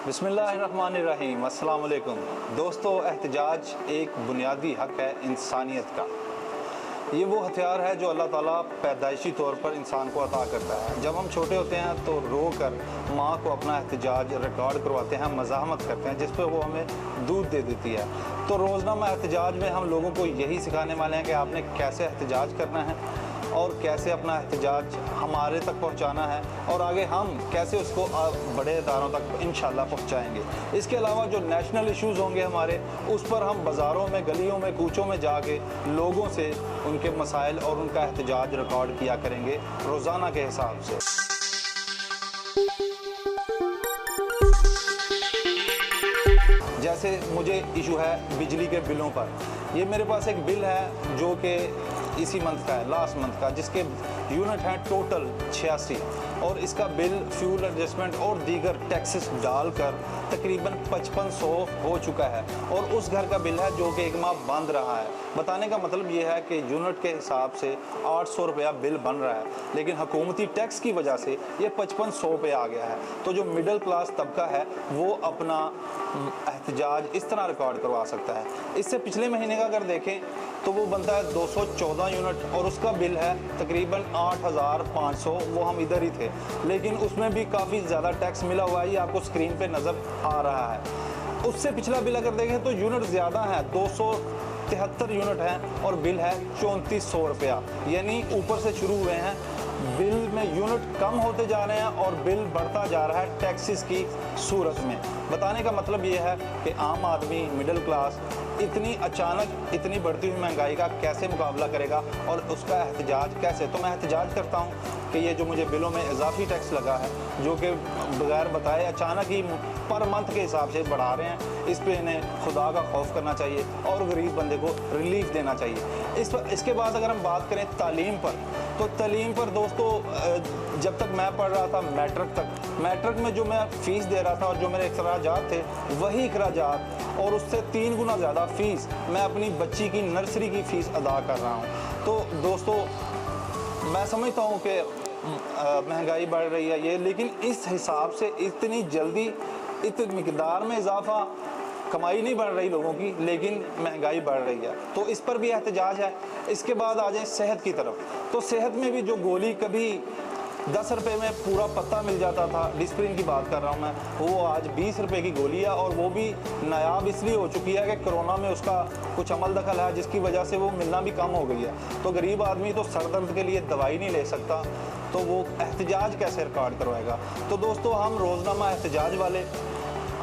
बिस्मिल्लाहिर्रहमानिर्रहीम। अस्सलाम वालेकुम दोस्तों, एहतजाज एक बुनियादी हक़ है इंसानियत का। ये वो हथियार है जो अल्लाह ताला पैदाइशी तौर पर इंसान को अता करता है। जब हम छोटे होते हैं तो रो कर माँ को अपना एहतजाज रिकॉर्ड करवाते हैं, मज़ाहमत करते हैं, जिस पर वो हमें दूध दे देती है। तो रोज़नामा एहतजाज में हम लोगों को यही सिखाने वाले हैं कि आपने कैसे एहतजाज करना है और कैसे अपना एहतजाज हमारे तक पहुंचाना है और आगे हम कैसे उसको बड़े इदारों तक इंशाल्लाह पहुंचाएंगे। इसके अलावा जो नेशनल इश्यूज़ होंगे हमारे, उस पर हम बाज़ारों में, गलियों में, कूचों में जाके लोगों से उनके मसाइल और उनका एहतजाज रिकॉर्ड किया करेंगे रोज़ाना के हिसाब से। जैसे मुझे इशू है बिजली के बिलों पर। ये मेरे पास एक बिल है जो कि इसी मंथ का है, लास्ट मंथ का, जिसके यूनिट हैं टोटल 86 और इसका बिल फ्यूल एडजस्टमेंट और दीगर टैक्सेस डालकर तकरीबन 5500 हो चुका है। और उस घर का बिल है जो कि एक माह बंद रहा है। बताने का मतलब ये है कि यूनिट के हिसाब से 800 रुपया बिल बन रहा है, लेकिन हुकूमती टैक्स की वजह से ये 5500 पे आ गया है। तो जो मिडिल क्लास तबका है वो अपना एहतजाज इस तरह रिकॉर्ड करवा सकता है। इससे पिछले महीने का अगर देखें तो वो बनता है 214 यूनिट और उसका बिल है तकरीबन 8500। वो हम इधर ही थे, लेकिन उसमें भी काफ़ी ज़्यादा टैक्स मिला हुआ है, ये आपको स्क्रीन पे नज़र आ रहा है। उससे पिछला बिल अगर देखें तो यूनिट ज़्यादा है, 273 यूनिट हैं और बिल है 3400 रुपया। यानी ऊपर से शुरू हुए हैं, बिल में यूनिट कम होते जा रहे हैं और बिल बढ़ता जा रहा है टैक्सेस की सूरत में। बताने का मतलब ये है कि आम आदमी, मिडिल क्लास इतनी अचानक इतनी बढ़ती हुई महंगाई का कैसे मुकाबला करेगा और उसका एहतजाज कैसे। तो मैं एहतजाज करता हूँ कि ये जो मुझे बिलों में इजाफी टैक्स लगा है, जो कि बगैर बताए अचानक ही पर मंथ के हिसाब से बढ़ा रहे हैं, इस पे इन्हें खुदा का खौफ करना चाहिए और गरीब बंदे को रिलीफ देना चाहिए। इसके बाद अगर हम बात करें तालीम पर, तो तालीम पर दोस्तों जब तक मैं पढ़ रहा था मैट्रिक में जो मैं फ़ीस दे रहा था और जो मेरे अखराजात थे, वही अखराजात और उससे 3 गुना ज़्यादा फ़ीस मैं अपनी बच्ची की नर्सरी की फ़ीस अदा कर रहा हूँ। तो दोस्तों मैं समझता हूँ कि महंगाई बढ़ रही है ये, लेकिन इस हिसाब से इतनी जल्दी इतनी मिकदार में इजाफा, कमाई नहीं बढ़ रही लोगों की, लेकिन महंगाई बढ़ रही है। तो इस पर भी एहतजाज है। इसके बाद आ जाए सेहत की तरफ, तो सेहत में भी जो गोली कभी 10 रुपये में पूरा पत्ता मिल जाता था, डिस्प्रिन की बात कर रहा हूँ मैं, वो आज 20 रुपये की गोली है और वो भी नायाब इसलिए हो चुकी है कि कोरोना में उसका कुछ अमल दखल है, जिसकी वजह से वो मिलना भी कम हो गई है। तो गरीब आदमी तो सर दर्द के लिए दवाई नहीं ले सकता, तो वो एहतजाज कैसे रिकॉर्ड करवाएगा। तो दोस्तों हम रोज़नामा एहतजाज वाले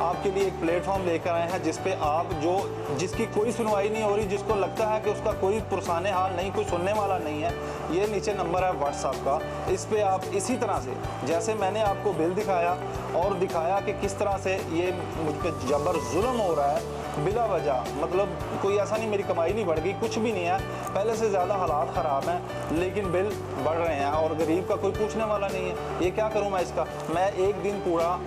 आपके लिए एक प्लेटफॉर्म लेकर आए हैं, जिस पे आप जिसकी कोई सुनवाई नहीं हो रही, जिसको लगता है कि उसका कोई पुरसाने हाल नहीं, कोई सुनने वाला नहीं है, ये नीचे नंबर है व्हाट्सएप का। इस पे आप इसी तरह से, जैसे मैंने आपको बिल दिखाया और दिखाया कि किस तरह से ये मुझ पर जबर जुल्म हो रहा है बिला वजह, मतलब कोई ऐसा नहीं मेरी कमाई नहीं बढ़ गई, कुछ भी नहीं है, पहले से ज़्यादा हालात ख़राब हैं, लेकिन बिल बढ़ रहे हैं और गरीब का कोई पूछने वाला नहीं है। ये क्या करूँ मैं इसका। मैं एक दिन पूरा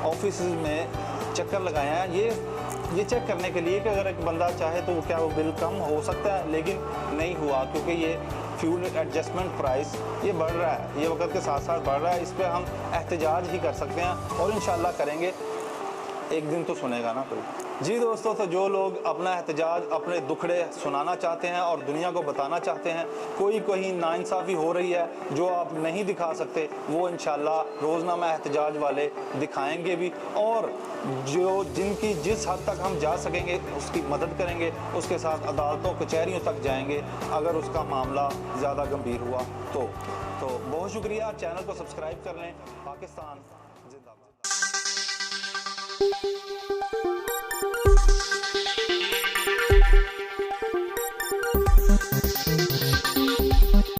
ऑफिस में चक्कर लगाया है ये चेक करने के लिए कि अगर एक बंदा चाहे तो क्या वो बिल कम हो सकता है, लेकिन नहीं हुआ, क्योंकि ये फ्यूल एडजस्टमेंट प्राइस ये बढ़ रहा है, ये वक्त के साथ साथ बढ़ रहा है। इस पर हम एहतजाज ही कर सकते हैं और इंशाल्लाह करेंगे, एक दिन तो सुनेगा ना कोई। जी दोस्तों, तो जो लोग अपना एहतजाज, अपने दुखड़े सुनाना चाहते हैं और दुनिया को बताना चाहते हैं, कोई कहीं नाइंसाफ़ी हो रही है जो आप नहीं दिखा सकते, वो इंशाल्लाह रोज़नामा एहतजाज वाले दिखाएंगे भी, और जिनकी जिस हद तक हम जा सकेंगे उसकी मदद करेंगे, उसके साथ अदालतों कचहरियों तक जाएंगे अगर उसका मामला ज़्यादा गंभीर हुआ तो बहुत शुक्रिया। चैनल को सब्सक्राइब कर लें। पाकिस्तान जिंदाबाद।